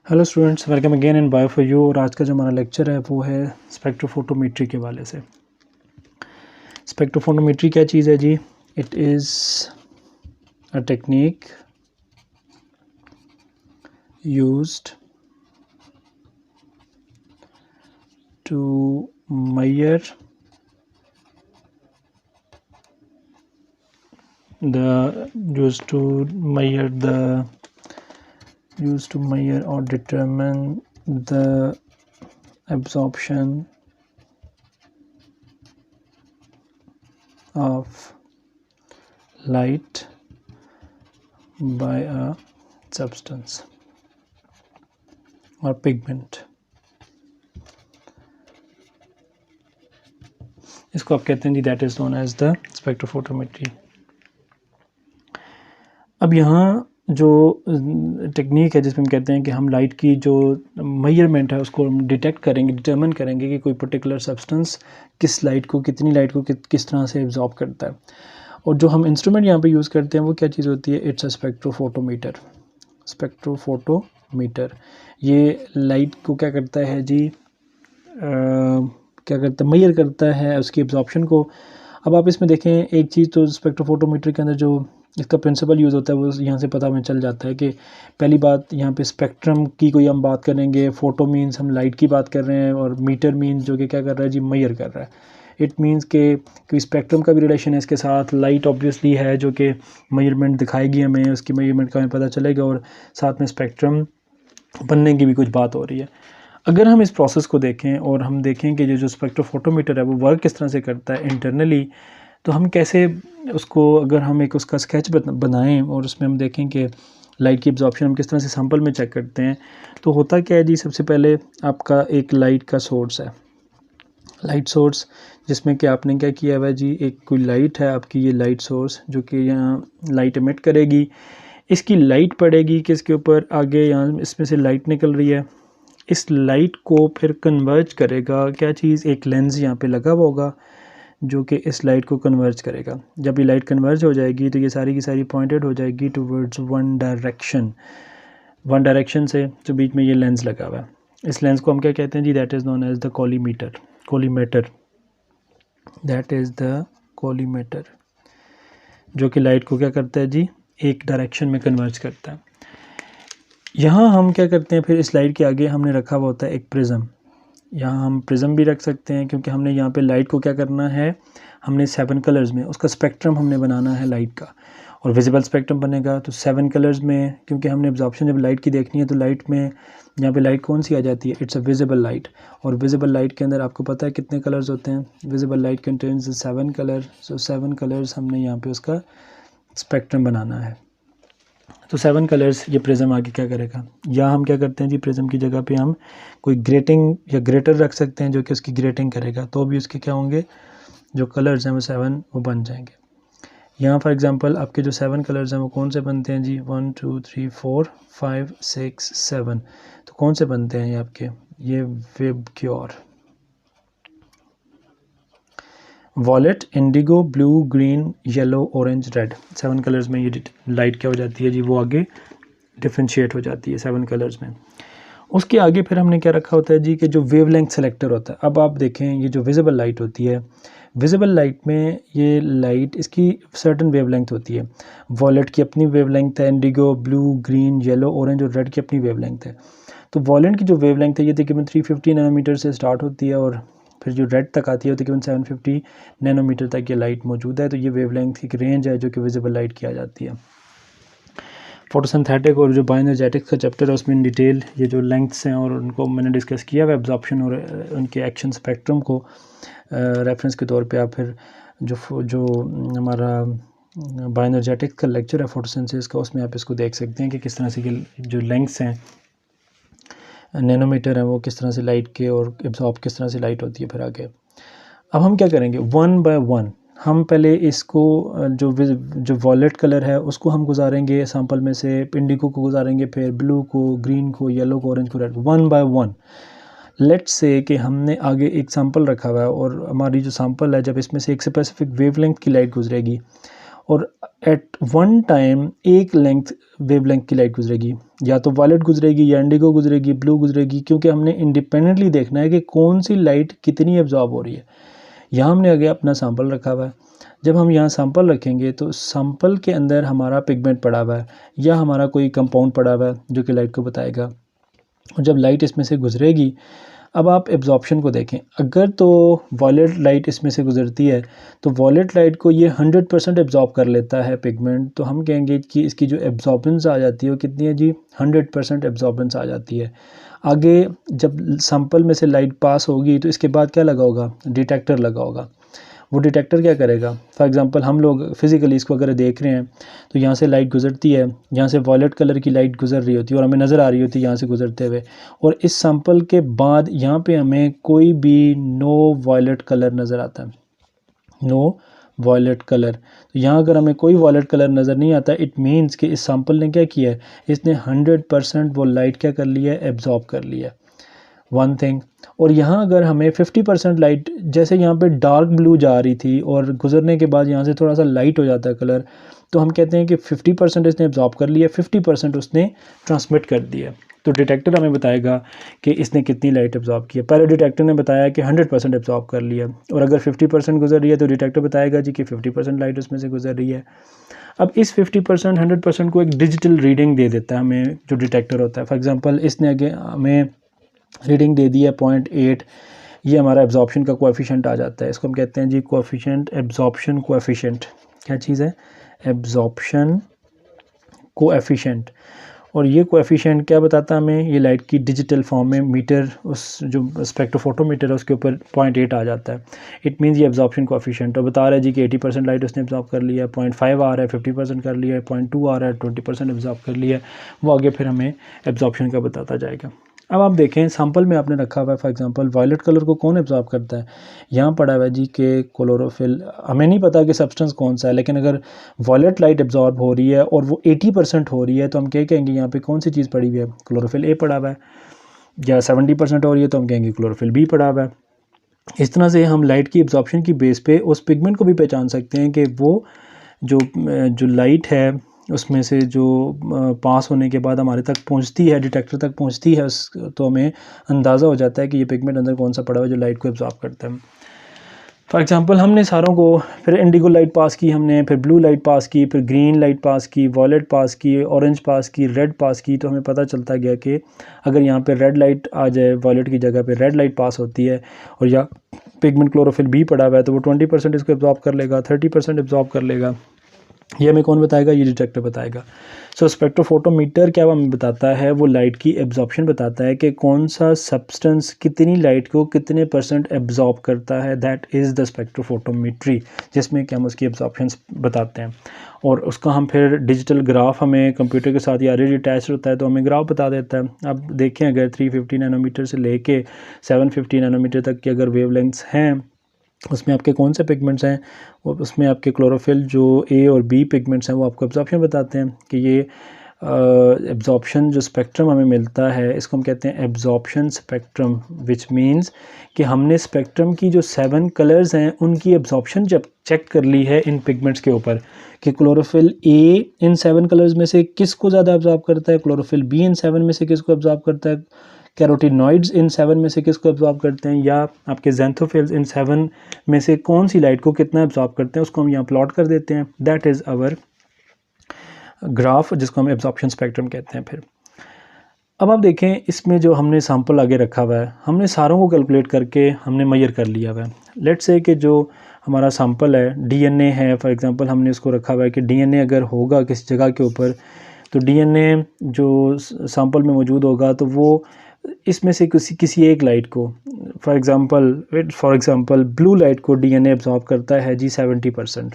Hello students, welcome again in bio for you. और आज का जो हमारा लेक्चर है वो है स्पेक्ट्रोफोटोमेट्री के वाले से। स्पेक्ट्रोफोटोमेट्री क्या चीज़ है जी? It is a technique used to measure or determine the absorption of light by a substance or pigment। इसको आप कहते हैं जी, that is known as the spectrophotometry. अब यहाँ जो टेक्निक है जिसमें हम कहते हैं कि हम लाइट की जो मेजरमेंट है उसको हम डिटेक्ट करेंगे, डिटरमिन करेंगे कि कोई पर्टिकुलर सब्सटेंस किस लाइट को, कितनी लाइट को किस तरह से एब्जॉर्ब करता है। और जो हम इंस्ट्रूमेंट यहाँ पे यूज़ करते हैं वो क्या चीज़ होती है? It's a spectrophotometer. स्पेक्ट्रोफोटोमीटर ये लाइट को क्या करता है जी, क्या करता है, मेजर करता है उसकी एब्जॉर्प्शन को। अब आप इसमें देखें एक चीज़, तो स्पेक्ट्रोफोटोमीटर के अंदर जो इसका प्रिंसिपल यूज़ होता है वो यहाँ से पता हमें चल जाता है कि पहली बात यहाँ पे स्पेक्ट्रम की कोई हम बात करेंगे। फोटो मीन्स हम लाइट की बात कर रहे हैं, और मीटर मीन्स जो कि क्या कर रहा है जी, मेजर कर रहा है। इट मीन्स के कोई स्पेक्ट्रम का भी रिलेशन है इसके साथ। लाइट ऑब्वियसली है जो कि मेजरमेंट दिखाएगी हमें, उसकी मेजरमेंट का हमें पता चलेगा, और साथ में स्पेक्ट्रम बनने की भी कुछ बात हो रही है। अगर हम इस प्रोसेस को देखें और हम देखें कि जो स्पेक्ट्रोफोटोमीटर है वो वर्क किस तरह से करता है इंटरनली, तो हम कैसे उसको, अगर हम एक उसका स्केच बनाएं और उसमें हम देखें कि लाइट की एब्जॉर्प्शन हम किस तरह से सैंपल में चेक करते हैं, तो होता क्या है जी, सबसे पहले आपका एक लाइट का सोर्स है, लाइट सोर्स, जिसमें कि आपने क्या किया हुआ है जी, एक कोई लाइट है आपकी, ये लाइट सोर्स जो कि यहाँ लाइट एमिट करेगी। इसकी लाइट पड़ेगी किसके ऊपर? आगे यहाँ इसमें से लाइट निकल रही है, इस लाइट को फिर कन्वर्ज करेगा क्या चीज़? एक लेंस यहाँ पे लगा हुआ होगा जो कि इस लाइट को कन्वर्ज करेगा। जब ये लाइट कन्वर्ज हो जाएगी तो ये सारी की सारी पॉइंटेड हो जाएगी टुवर्ड्स वन डायरेक्शन से, जो बीच में ये लेंस लगा हुआ है। इस लेंस को हम क्या कहते हैं जी? That is known as the collimator. That is the collimator, जो कि लाइट को क्या करता है जी, एक डायरेक्शन में कन्वर्ज करता है। यहाँ हम क्या करते हैं, फिर इस लाइट के आगे हमने रखा हुआ होता है एक प्रिज्म। यहाँ हम प्रिज्म भी रख सकते हैं, क्योंकि हमने यहाँ पे लाइट को क्या करना है, हमने 7 कलर्स में उसका स्पेक्ट्रम हमने बनाना है लाइट का, और विजिबल स्पेक्ट्रम बनेगा तो 7 कलर्स में, क्योंकि हमने एब्जॉर्प्शन जब लाइट की देखनी है तो लाइट में यहाँ पे लाइट कौन सी आ जाती है? It's a visible light. और विजिबल लाइट के अंदर आपको पता है कितने कलर्स होते हैं? Visible light contains 7 colour. So 7 colours हमने यहाँ पे उसका स्पेक्ट्रम बनाना है। तो 7 कलर्स ये प्रिज्म आगे क्या करेगा, या हम क्या करते हैं जी, प्रिज्म की जगह पे हम कोई ग्रेटिंग या ग्रेटर रख सकते हैं जो कि उसकी ग्रेटिंग करेगा, तो भी उसके क्या होंगे, जो कलर्स हैं वो 7 वो बन जाएंगे। यहाँ फॉर एग्जांपल आपके जो 7 कलर्स हैं वो कौन से बनते हैं जी? 1 2 3 4 5 6 7। तो कौन से बनते हैं ये आपके? ये VIBGYOR, wallet, Indigo, blue, green, yellow, orange, red. 7 colours में ये लाइट क्या हो जाती है जी, वो आगे डिफ्रेंशिएट हो जाती है 7 कलर्स में। उसके आगे फिर हमने क्या रखा होता है जी, कि जो वेवलेंथ सेलेक्टर होता है। अब आप देखें ये जो विजिबल लाइट होती है, विजिबल लाइट में ये लाइट इसकी सर्टन वेवलेंथ होती है। वॉलेट की अपनी वेवलेंथ है, Indigo, blue, green, yellow, orange और रेड की अपनी वेवलेंथ है। तो वॉलेट की जो वेवलेंथ है ये तकरीबन 350 नैनोमीटर से स्टार्ट होती है, और फिर जो रेड तक आती है तकरीबन 750 नैनोमीटर तक ये लाइट मौजूद है। तो ये वेवलेंथ एक रेंज है जो कि विजिबल लाइट की आ जाती है। फोटोसिंथेटिक और जो बायोएनर्जेटिक्स का चैप्टर है उसमें इन डिटेल ये जो लेंथ्स हैं और उनको मैंने डिस्कस किया है, एब्जॉर्प्शन और उनके एक्शन स्पेक्ट्रम को रेफरेंस के तौर पे आप फिर जो हमारा बायोएनर्जेटिक्स का लेक्चर है फोटोसिंथेसिस का, उसमें आप इसको देख सकते हैं कि किस तरह से जो लेंथ्स हैं नैनोमीटर है वो किस तरह से लाइट के, और एब्जॉर्ब किस तरह से लाइट होती है फिर आगे। अब हम क्या करेंगे, 1 बाय 1 हम पहले इसको जो वॉलेट कलर है उसको हम गुजारेंगे सैंपल में से, इंडिगो को गुजारेंगे, फिर ब्लू को, ग्रीन को, येलो को, ऑरेंज को, रेड को, 1 बाय 1। लेट्स से कि हमने आगे एक सैंपल रखा हुआ है, और हमारी जो सैंपल है जब इसमें से एक स्पेसिफिक वेवलेंथ की लाइट गुजरेगी और एट वन टाइम एक वेवलेंथ की लाइट गुजरेगी, या तो वायलेट गुजरेगी या इंडिगो गुजरेगी, ब्लू गुजरेगी, क्योंकि हमने इंडिपेंडेंटली देखना है कि कौन सी लाइट कितनी एब्जॉर्ब हो रही है। यहाँ हमने आगे अपना सैंपल रखा हुआ है। जब हम यहाँ सैंपल रखेंगे तो सैंपल के अंदर हमारा पिगमेंट पड़ा हुआ है या हमारा कोई कंपाउंड पड़ा हुआ है जो कि लाइट को बताएगा, और जब लाइट इसमें से गुजरेगी, अब आप एब्जॉर्प्शन को देखें। अगर तो वॉयलेट लाइट इसमें से गुजरती है तो वॉयलेट लाइट को ये 100% एब्जॉर्ब कर लेता है पिगमेंट, तो हम कहेंगे कि इसकी जो एब्जॉर्बेंस आ जाती है वो कितनी है जी, 100% एब्जॉर्बेंस आ जाती है। आगे जब सैंपल में से लाइट पास होगी तो इसके बाद क्या लगा होगा, डिटेक्टर लगा होगा। वो डिटेक्टर क्या करेगा, फॉर एग्जांपल हम लोग फिज़िकली इसको अगर देख रहे हैं तो यहाँ से लाइट गुजरती है, यहाँ से वॉयलेट कलर की लाइट गुजर रही होती है और हमें नज़र आ रही होती है यहाँ से गुजरते हुए, और इस सैंपल के बाद यहाँ पे हमें कोई भी नो वॉयलेट कलर नज़र आता है, नो वॉयलेट कलर। तो यहाँ अगर हमें कोई वॉयलेट कलर नज़र नहीं आता, इट मीन्स कि इस सैंपल ने क्या किया है, इसने 100% वो लाइट क्या कर लिया है, एब्जॉर्ब कर लिया है, वन थिंग। और यहाँ अगर हमें 50% लाइट, जैसे यहाँ पे डार्क ब्लू जा रही थी और गुजरने के बाद यहाँ से थोड़ा सा लाइट हो जाता है कलर, तो हम कहते हैं कि 50% इसने एब्जॉर्ब कर लिया, 50% उसने ट्रांसमिट कर दिया। तो डिटेक्टर हमें बताएगा कि इसने कितनी लाइट एब्जॉर्ब की है। पहले डिटेक्टर ने बताया कि 100% एब्जॉर्ब कर लिया, और अगर 50% गुजर रही है तो डिटेक्टर बताएगा जी कि 50% लाइट उसमें से गुजर रही है। अब इस 50% 100% को एक डिजिटल रीडिंग दे देता है हमें जो डिटेक्टर होता है। फॉर एग्जांपल इसने आगे हमें रीडिंग दे दी है 0.8, ये हमारा एब्जॉर्प्शन का कोएफिशिएंट आ जाता है। इसको हम कहते हैं जी कोएफिशिएंट, एब्जॉर्प्शन कोएफिशिएंट। क्या चीज़ है, एब्जॉर्प्शन कोएफिशिएंट। और ये कोएफिशिएंट क्या बताता है हमें, ये लाइट की डिजिटल फॉर्म में मीटर, उस जो स्पेक्ट्रोफोटोमीटर है उसके ऊपर 0.8 आ जाता है। इट मीन्स ये एब्जॉर्प्शन कोएफिशिएंट। और बता रहा है जी कि 80% लाइट उसने एब्जॉर्ब कर लिया है, 0.5 आ रहा है 50% कर लिया है, 0.2 आ रहा है 20% एब्जॉर्ब कर लिया है। वो आगे फिर हमें एब्जॉर्प्शन का बताता जाएगा। अब आप देखें सैंपल में आपने रखा हुआ है, फॉर एग्जांपल वायलेट कलर को कौन एब्जॉर्ब करता है, यहाँ पड़ा हुआ है जी कि क्लोरोफिल। हमें नहीं पता कि सब्सटेंस कौन सा है, लेकिन अगर वायलेट लाइट एब्जॉर्ब हो रही है और वो 80% हो रही है तो हम क्या कहेंगे, यहाँ पे कौन सी चीज़ पड़ी हुई है, क्लोरोफिल ए पड़ा हुआ है। या 70% हो रही है तो हम कहेंगे क्लोरोफिल बी पड़ा हुआ है। इस तरह से हम लाइट की एब्जॉर्प्शन की बेस पे उस पिगमेंट को भी पहचान सकते हैं कि वो जो लाइट है उसमें से जो पास होने के बाद हमारे तक पहुंचती है, डिटेक्टर तक पहुंचती है, तो हमें अंदाज़ा हो जाता है कि ये पिगमेंट अंदर कौन सा पड़ा हुआ है जो लाइट को एब्जॉर्ब करता है। फॉर एग्जांपल हमने सारों को, फिर इंडिगो लाइट पास की हमने, फिर ब्लू लाइट पास की, फिर ग्रीन लाइट पास की, वॉयलेट पास की, ऑरेंज पास की, रेड पास की, तो हमें पता चलता गया कि अगर यहाँ पे रेड लाइट आ जाए, वॉयलेट की जगह पे रेड लाइट पास होती है और या पिगमेंट क्लोरोफिल बी पड़ा हुआ है तो वो 20% इसको एब्जॉर्ब कर लेगा, 30% एब्जॉर्ब कर लेगा। ये हमें कौन बताएगा, ये डिटेक्टर बताएगा। सो स्पेक्ट्रोफोटोमीटर क्या हमें बताता है, वो लाइट की एब्जॉर्प्शन बताता है कि कौन सा सब्सटेंस कितनी लाइट को कितने % एब्जॉर्ब करता है। दैट इज़ द स्पेक्ट्रोफोटोमीट्री, जिसमें कि हम उसकी एब्जॉर्प्शन बताते हैं और उसका हम फिर डिजिटल ग्राफ, हमें कंप्यूटर के साथ या ऑलरेडी अटैच होता है तो हमें ग्राफ बता देता है। अब देखें अगर 350 नैनोमीटर से लेके 750 नैनोमीटर तक की अगर वेवलेंथ्स हैं, उसमें आपके कौन से पिगमेंट्स हैं, और उसमें आपके क्लोरोफिल जो ए और बी पिगमेंट्स हैं वो आपको एब्जॉर्प्शन बताते हैं कि ये एब्जॉर्प्शन जो स्पेक्ट्रम हमें मिलता है इसको हम कहते हैं एब्जॉर्प्शन स्पेक्ट्रम, विच मींस कि हमने स्पेक्ट्रम की जो 7 कलर्स हैं उनकी एब्जॉर्प्शन जब चेक कर ली है इन पिगमेंट्स के ऊपर कि क्लोरोफिल ए इन 7 कलर्स में से किसको ज़्यादा एब्जॉर्ब करता है, क्लोरोफिल बी इन 7 में से किसको एब्जॉर्ब करता है, कैरोटीनॉइड्स इन 7 में से किसको एब्जॉर्ब करते हैं, या आपके ज़ैंथोफिल्स इन 7 में से कौन सी लाइट को कितना एब्जॉर्ब करते हैं, उसको हम यहाँ प्लॉट कर देते हैं। दैट इज़ आवर ग्राफ, जिसको हम एब्जॉर्प्शन स्पेक्ट्रम कहते हैं। फिर अब आप देखें इसमें जो हमने सैंपल आगे रखा हुआ है, हमने सारों को कैलकुलेट करके हमने मेजर कर लिया हुआ है। लेट्स से कि जो हमारा सैंपल है डीएनए है, फॉर एग्जांपल हमने इसको रखा हुआ है कि डीएनए अगर होगा किसी जगह के ऊपर तो डीएनए जो सैंपल में मौजूद होगा तो वो इसमें से किसी एक लाइट को, फॉर एग्जांपल ब्लू लाइट को डीएनए एब्जॉर्ब करता है जी 70%।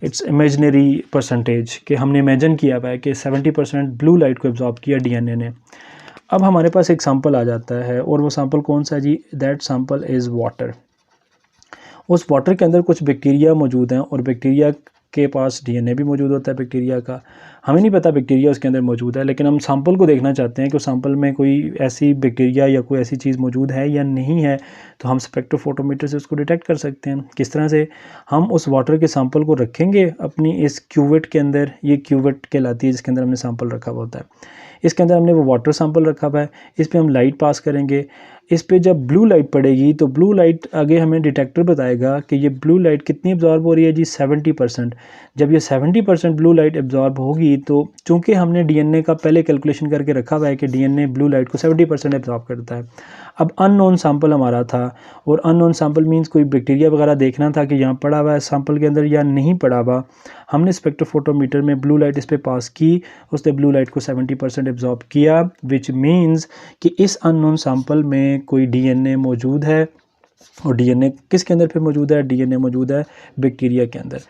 इट्स इमेजिनरी परसेंटेज कि हमने इमेजिन किया हुआ है कि 70% ब्लू लाइट को एब्जॉर्ब किया डीएनए ने। अब हमारे पास एक सैंपल आ जाता है और वो सैंपल कौन सा है जी, दैट सैंपल इज़ वाटर। उस वाटर के अंदर कुछ बैक्टीरिया मौजूद हैं और बैक्टीरिया के पास DNA भी मौजूद होता है बैक्टीरिया का। हमें नहीं पता बैक्टीरिया उसके अंदर मौजूद है, लेकिन हम सैंपल को देखना चाहते हैं कि उस सैंपल में कोई ऐसी बैक्टीरिया या कोई ऐसी चीज़ मौजूद है या नहीं है, तो हम स्पेक्ट्रोफोटोमीटर से उसको डिटेक्ट कर सकते हैं। किस तरह से? हम उस वाटर के सैंपल को रखेंगे अपनी इस क्यूवेट के अंदर, ये क्यूवेट कहलाती है जिसके अंदर हमने सैंपल रखा हुआ होता है। इसके अंदर हमने वो वाटर सैंपल रखा हुआ है, इस पर हम लाइट पास करेंगे। इस पे जब ब्लू लाइट पड़ेगी तो ब्लू लाइट आगे हमें डिटेक्टर बताएगा कि ये ब्लू लाइट कितनी एब्जॉर्ब हो रही है जी, 70%। जब ये 70% ब्लू लाइट एब्जॉर्ब होगी तो चूँकि हमने DNA का पहले कैलकुलेशन करके रखा हुआ है कि DNA ब्लू लाइट को 70% एब्जॉर्ब करता है। अब अननोन सैंपल हमारा था, और अननोन सैंपल मीन्स कोई बैक्टीरिया वगैरह देखना था कि यहाँ पड़ा हुआ है सैंपल के अंदर या नहीं पड़ा हुआ। हमने स्पेक्ट्रोफोटोमीटर में ब्लू लाइट इस पर पास की, उसने ब्लू लाइट को 70% एब्जॉर्ब किया, विच मीन्स कि इस अननोन सैंपल में कोई DNA मौजूद है। और DNA किसके अंदर फिर मौजूद है? DNA मौजूद है बैक्टीरिया के अंदर।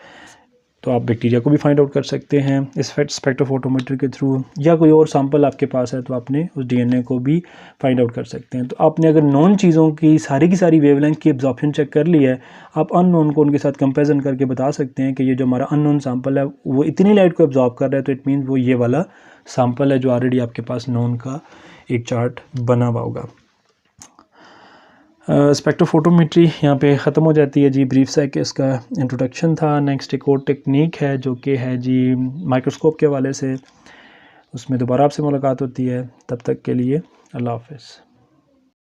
तो आप बैक्टीरिया को भी फाइंड आउट कर सकते हैं इस स्पेक्ट्रोफोटोमीटर के थ्रू, या कोई और सैंपल आपके पास है तो आपने उस DNA को भी फाइंड आउट कर सकते हैं। तो आपने अगर नॉन चीज़ों की सारी वेवलेंथ की एब्जॉर्प्शन चेक कर ली है, आप अननोन को उनके साथ कंपेरिजन करके बता सकते हैं कि ये जो हमारा अननोन सैंपल है वो इतनी लाइट को एब्जॉर्ब कर रहा है, तो इट मीन्स वो ये वाला सैंपल है जो ऑलरेडी आपके पास नॉन का एक चार्ट बना हुआ होगा। स्पेक्ट्रोफोटोमेट्री यहाँ पे ख़त्म हो जाती है जी। ब्रीफ सा कि इसका इंट्रोडक्शन था। नेक्स्ट एक और टेक्निक है जो कि है जी माइक्रोस्कोप के हवाले से, उसमें दोबारा आपसे मुलाकात होती है। तब तक के लिए अल्लाह हाफ़िज़।